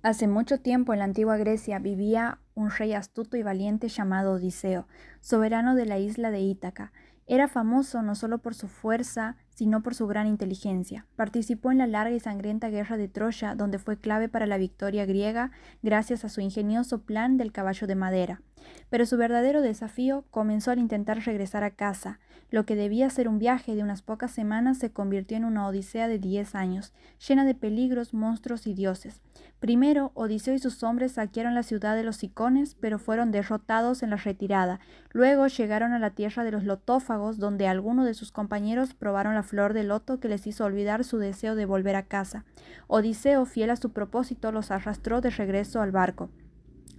Hace mucho tiempo en la antigua Grecia vivía un rey astuto y valiente llamado Odiseo, soberano de la isla de Ítaca. Era famoso no solo por su fuerza, sino por su gran inteligencia. Participó en la larga y sangrienta guerra de Troya, donde fue clave para la victoria griega gracias a su ingenioso plan del caballo de madera. Pero su verdadero desafío comenzó al intentar regresar a casa. Lo que debía ser un viaje de unas pocas semanas se convirtió en una odisea de 10 años, llena de peligros, monstruos y dioses. Primero, Odiseo y sus hombres saquearon la ciudad de los Cicones, pero fueron derrotados en la retirada. Luego llegaron a la tierra de los lotófagos, donde algunos de sus compañeros probaron la flor de loto que les hizo olvidar su deseo de volver a casa. Odiseo, fiel a su propósito, los arrastró de regreso al barco.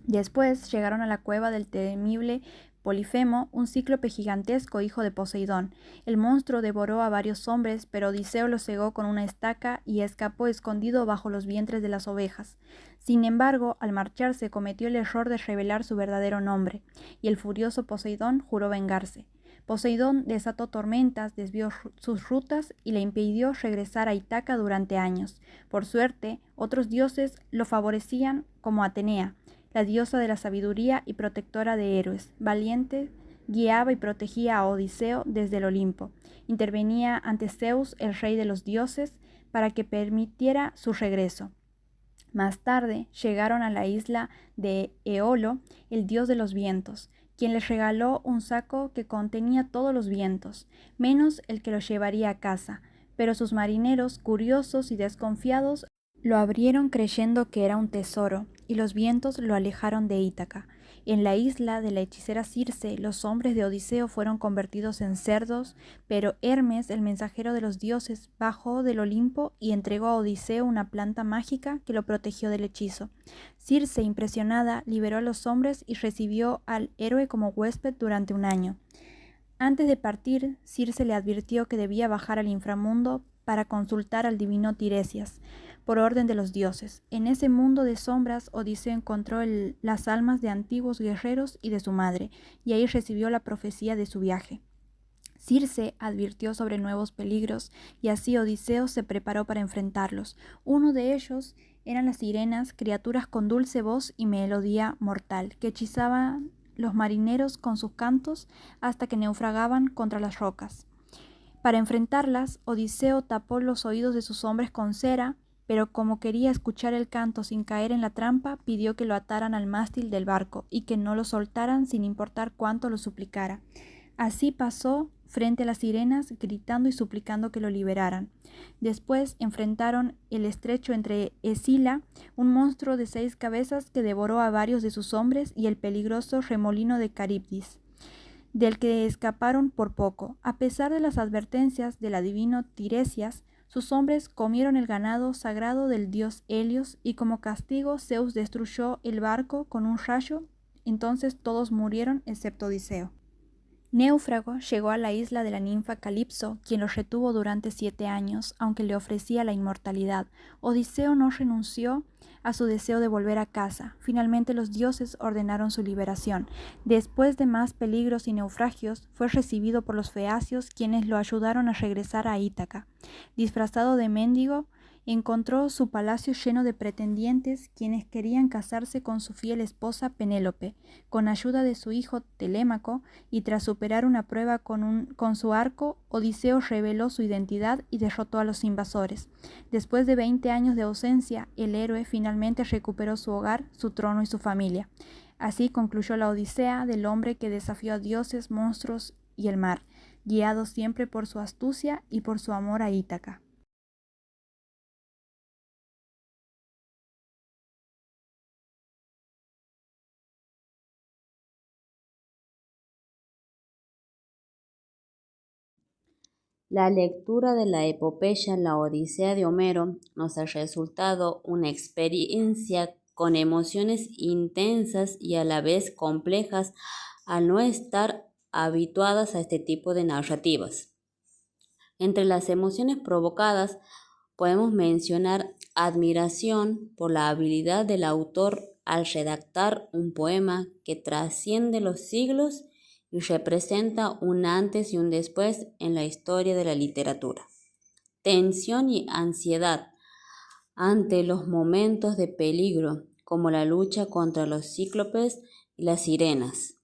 Después llegaron a la cueva del temible Polifemo, un cíclope gigantesco hijo de Poseidón. El monstruo devoró a varios hombres, pero Odiseo lo cegó con una estaca y escapó escondido bajo los vientres de las ovejas. Sin embargo, al marcharse cometió el error de revelar su verdadero nombre, y el furioso Poseidón juró vengarse. Poseidón desató tormentas, desvió sus rutas y le impidió regresar a Ítaca durante años. Por suerte, otros dioses lo favorecían, como Atenea, la diosa de la sabiduría y protectora de héroes. Valiente, guiaba y protegía a Odiseo desde el Olimpo. Intervenía ante Zeus, el rey de los dioses, para que permitiera su regreso. Más tarde llegaron a la isla de Eolo, el dios de los vientos, quien les regaló un saco que contenía todos los vientos, menos el que los llevaría a casa. Pero sus marineros, curiosos y desconfiados, lo abrieron creyendo que era un tesoro, y los vientos lo alejaron de Ítaca. En la isla de la hechicera Circe, los hombres de Odiseo fueron convertidos en cerdos, pero Hermes, el mensajero de los dioses, bajó del Olimpo y entregó a Odiseo una planta mágica que lo protegió del hechizo. Circe, impresionada, liberó a los hombres y recibió al héroe como huésped durante un año. Antes de partir, Circe le advirtió que debía bajar al inframundo para consultar al divino Tiresias, por orden de los dioses. En ese mundo de sombras, Odiseo encontró las almas de antiguos guerreros y de su madre, y ahí recibió la profecía de su viaje. Circe advirtió sobre nuevos peligros, y así Odiseo se preparó para enfrentarlos. Uno de ellos eran las sirenas, criaturas con dulce voz y melodía mortal, que hechizaban los marineros con sus cantos hasta que naufragaban contra las rocas. Para enfrentarlas, Odiseo tapó los oídos de sus hombres con cera, pero como quería escuchar el canto sin caer en la trampa, pidió que lo ataran al mástil del barco y que no lo soltaran sin importar cuánto lo suplicara. Así pasó frente a las sirenas, gritando y suplicando que lo liberaran. Después enfrentaron el estrecho entre Escila, un monstruo de 6 cabezas que devoró a varios de sus hombres, y el peligroso remolino de Caribdis, del que escaparon por poco. A pesar de las advertencias del adivino Tiresias, sus hombres comieron el ganado sagrado del dios Helios, y como castigo Zeus destruyó el barco con un rayo. Entonces todos murieron excepto Odiseo. Náufrago llegó a la isla de la ninfa Calipso, quien lo retuvo durante 7 años, aunque le ofrecía la inmortalidad. Odiseo no renunció a su deseo de volver a casa. Finalmente los dioses ordenaron su liberación. Después de más peligros y naufragios, fue recibido por los feacios, quienes lo ayudaron a regresar a Ítaca. Disfrazado de mendigo, encontró su palacio lleno de pretendientes, quienes querían casarse con su fiel esposa Penélope. Con ayuda de su hijo Telémaco, y tras superar una prueba con su arco, Odiseo reveló su identidad y derrotó a los invasores. Después de 20 años de ausencia, el héroe finalmente recuperó su hogar, su trono y su familia. Así concluyó la Odisea del hombre que desafió a dioses, monstruos y el mar, guiado siempre por su astucia y por su amor a Ítaca. La lectura de la epopeya La Odisea de Homero nos ha resultado una experiencia con emociones intensas y a la vez complejas al no estar habituadas a este tipo de narrativas. Entre las emociones provocadas podemos mencionar admiración por la habilidad del autor al redactar un poema que trasciende los siglos y representa un antes y un después en la historia de la literatura. Tensión y ansiedad ante los momentos de peligro, como la lucha contra los cíclopes y las sirenas.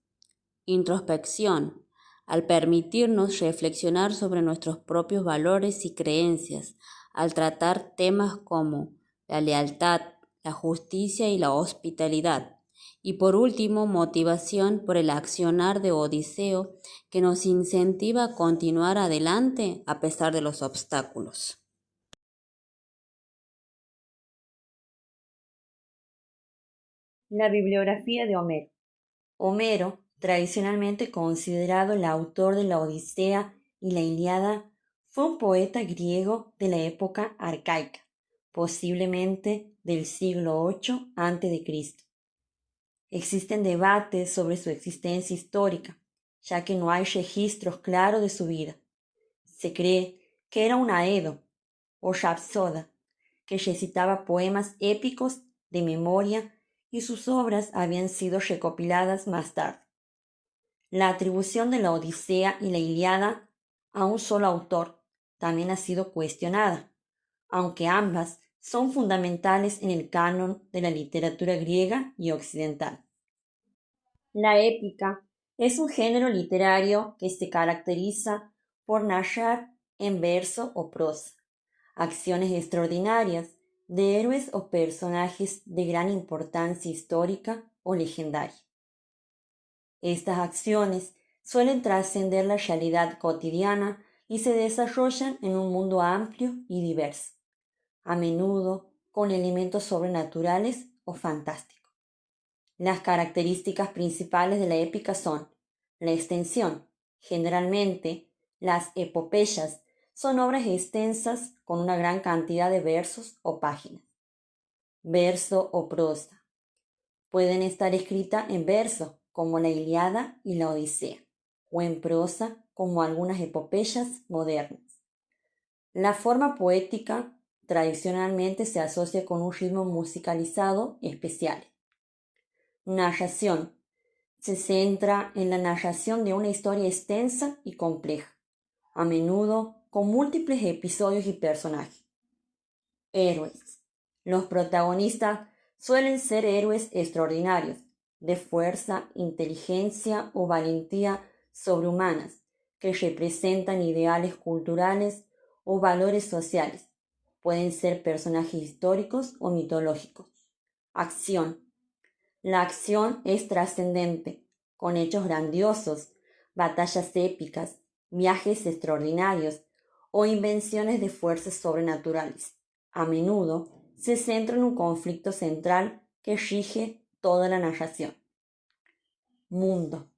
Introspección, al permitirnos reflexionar sobre nuestros propios valores y creencias, al tratar temas como la lealtad, la justicia y la hospitalidad. Y por último, motivación por el accionar de Odiseo que nos incentiva a continuar adelante a pesar de los obstáculos. La bibliografía de Homero. Homero, tradicionalmente considerado el autor de la Odisea y la Ilíada, fue un poeta griego de la época arcaica, posiblemente del siglo VIII a.C. Existen debates sobre su existencia histórica, ya que no hay registros claros de su vida. Se cree que era un aedo o rapsoda que recitaba poemas épicos de memoria y sus obras habían sido recopiladas más tarde. La atribución de la Odisea y la Ilíada a un solo autor también ha sido cuestionada, aunque ambas son fundamentales en el canon de la literatura griega y occidental. La épica es un género literario que se caracteriza por narrar en verso o prosa acciones extraordinarias de héroes o personajes de gran importancia histórica o legendaria. Estas acciones suelen trascender la realidad cotidiana y se desarrollan en un mundo amplio y diverso, a menudo con elementos sobrenaturales o fantásticos. Las características principales de la épica son la extensión. Generalmente, las epopeyas son obras extensas con una gran cantidad de versos o páginas. Verso o prosa. Pueden estar escritas en verso, como la Ilíada y la Odisea, o en prosa, como algunas epopeyas modernas. La forma poética tradicionalmente se asocia con un ritmo musicalizado especial. Narración. Se centra en la narración de una historia extensa y compleja, a menudo con múltiples episodios y personajes. Héroes. Los protagonistas suelen ser héroes extraordinarios, de fuerza, inteligencia o valentía sobrehumanas, que representan ideales culturales o valores sociales. Pueden ser personajes históricos o mitológicos. Acción. La acción es trascendente, con hechos grandiosos, batallas épicas, viajes extraordinarios o invenciones de fuerzas sobrenaturales. A menudo se centra en un conflicto central que rige toda la narración. Mundo.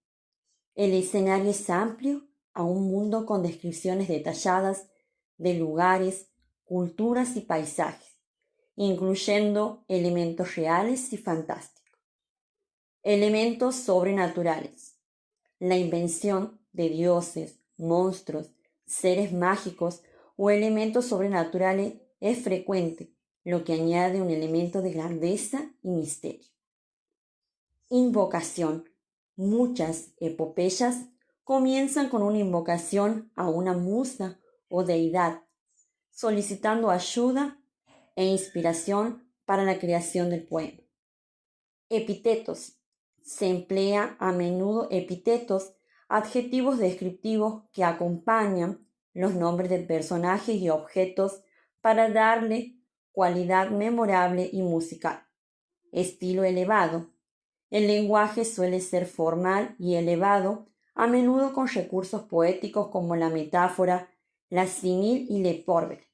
El escenario es amplio a un mundo con descripciones detalladas de lugares, culturas y paisajes, incluyendo elementos reales y fantásticos. Elementos sobrenaturales. La invención de dioses, monstruos, seres mágicos o elementos sobrenaturales es frecuente, lo que añade un elemento de grandeza y misterio. Invocación. Muchas epopeyas comienzan con una invocación a una musa o deidad, solicitando ayuda e inspiración para la creación del poema. Epítetos. Se emplea a menudo epítetos, adjetivos descriptivos que acompañan los nombres de personajes y objetos para darle cualidad memorable y musical. Estilo elevado. El lenguaje suele ser formal y elevado, a menudo con recursos poéticos como la metáfora, la símil y la hipérbole.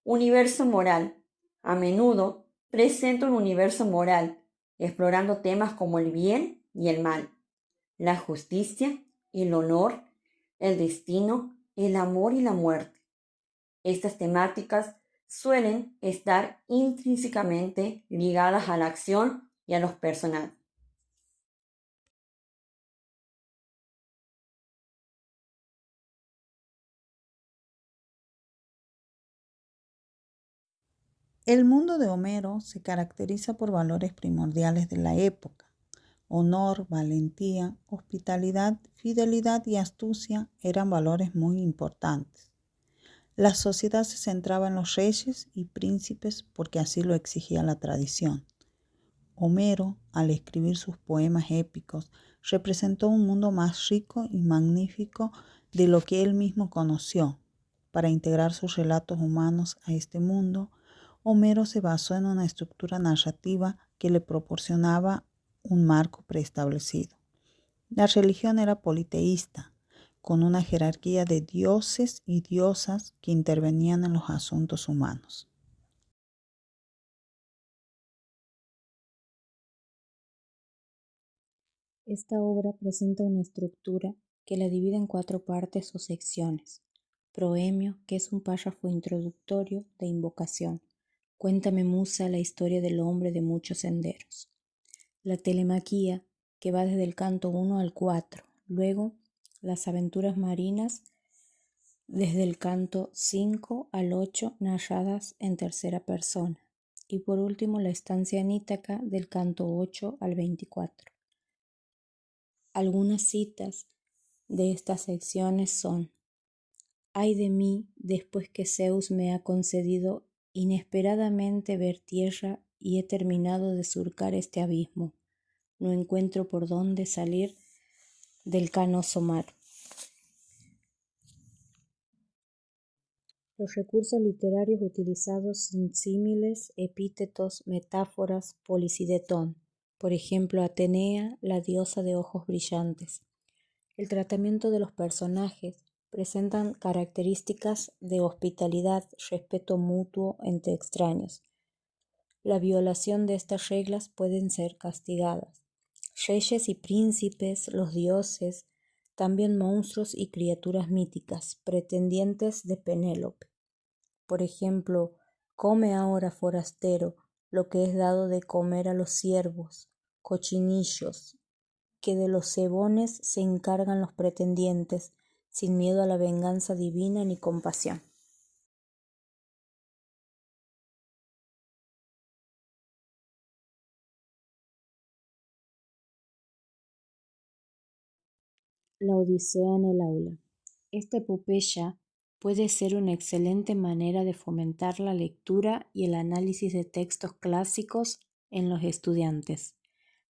Universo moral. A menudo presenta un universo moral, explorando temas como el bien y el mal, la justicia, el honor, el destino, el amor y la muerte. Estas temáticas suelen estar intrínsecamente ligadas a la acción y a los personajes. El mundo de Homero se caracteriza por valores primordiales de la época. Honor, valentía, hospitalidad, fidelidad y astucia eran valores muy importantes. La sociedad se centraba en los reyes y príncipes porque así lo exigía la tradición. Homero, al escribir sus poemas épicos, representó un mundo más rico y magnífico de lo que él mismo conoció. Para integrar sus relatos humanos a este mundo, Homero se basó en una estructura narrativa que le proporcionaba un marco preestablecido. La religión era politeísta, con una jerarquía de dioses y diosas que intervenían en los asuntos humanos. Esta obra presenta una estructura que la divide en 4 partes o secciones. Proemio, que es un párrafo introductorio de invocación. Cuéntame, musa, la historia del hombre de muchos senderos. La telemaquía, que va desde el canto 1 al 4. Luego, las aventuras marinas, desde el canto 5 al 8, narradas en tercera persona. Y por último, la estancia en Ítaca, del canto 8 al 24. Algunas citas de estas secciones son: ay de mí, después que Zeus me ha concedido inesperadamente ver tierra y he terminado de surcar este abismo. No encuentro por dónde salir del canoso mar. Los recursos literarios utilizados son símiles, epítetos, metáforas, polisidetón. Por ejemplo, Atenea, la diosa de ojos brillantes. El tratamiento de los personajes presentan características de hospitalidad, respeto mutuo entre extraños. La violación de estas reglas pueden ser castigadas. Reyes y príncipes, los dioses, también monstruos y criaturas míticas, pretendientes de Penélope. Por ejemplo, come ahora, forastero, lo que es dado de comer a los ciervos, cochinillos, que de los cebones se encargan los pretendientes, sin miedo a la venganza divina ni compasión. La Odisea en el aula. Esta epopeya puede ser una excelente manera de fomentar la lectura y el análisis de textos clásicos en los estudiantes.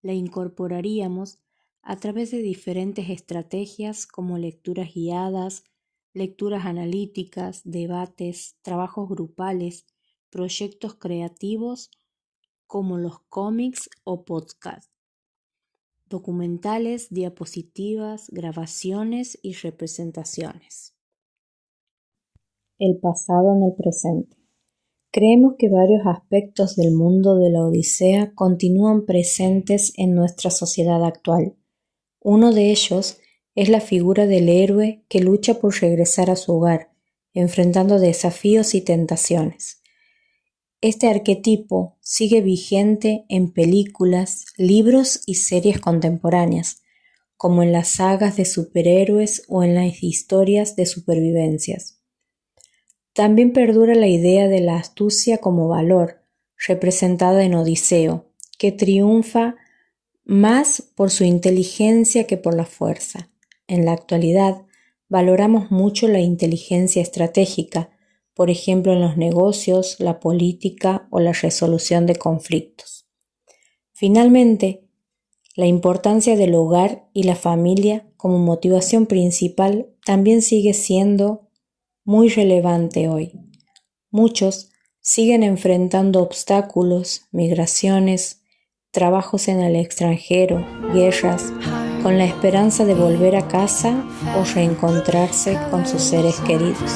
La incorporaríamos a través de diferentes estrategias como lecturas guiadas, lecturas analíticas, debates, trabajos grupales, proyectos creativos como los cómics o podcasts, documentales, diapositivas, grabaciones y representaciones. El pasado en el presente. Creemos que varios aspectos del mundo de la Odisea continúan presentes en nuestra sociedad actual. Uno de ellos es la figura del héroe que lucha por regresar a su hogar, enfrentando desafíos y tentaciones. Este arquetipo sigue vigente en películas, libros y series contemporáneas, como en las sagas de superhéroes o en las historias de supervivencias. También perdura la idea de la astucia como valor, representada en Odiseo, que triunfa más por su inteligencia que por la fuerza. En la actualidad, valoramos mucho la inteligencia estratégica, por ejemplo en los negocios, la política o la resolución de conflictos. Finalmente, la importancia del hogar y la familia como motivación principal también sigue siendo muy relevante hoy. Muchos siguen enfrentando obstáculos, migraciones, trabajos en el extranjero, guerras, con la esperanza de volver a casa o reencontrarse con sus seres queridos.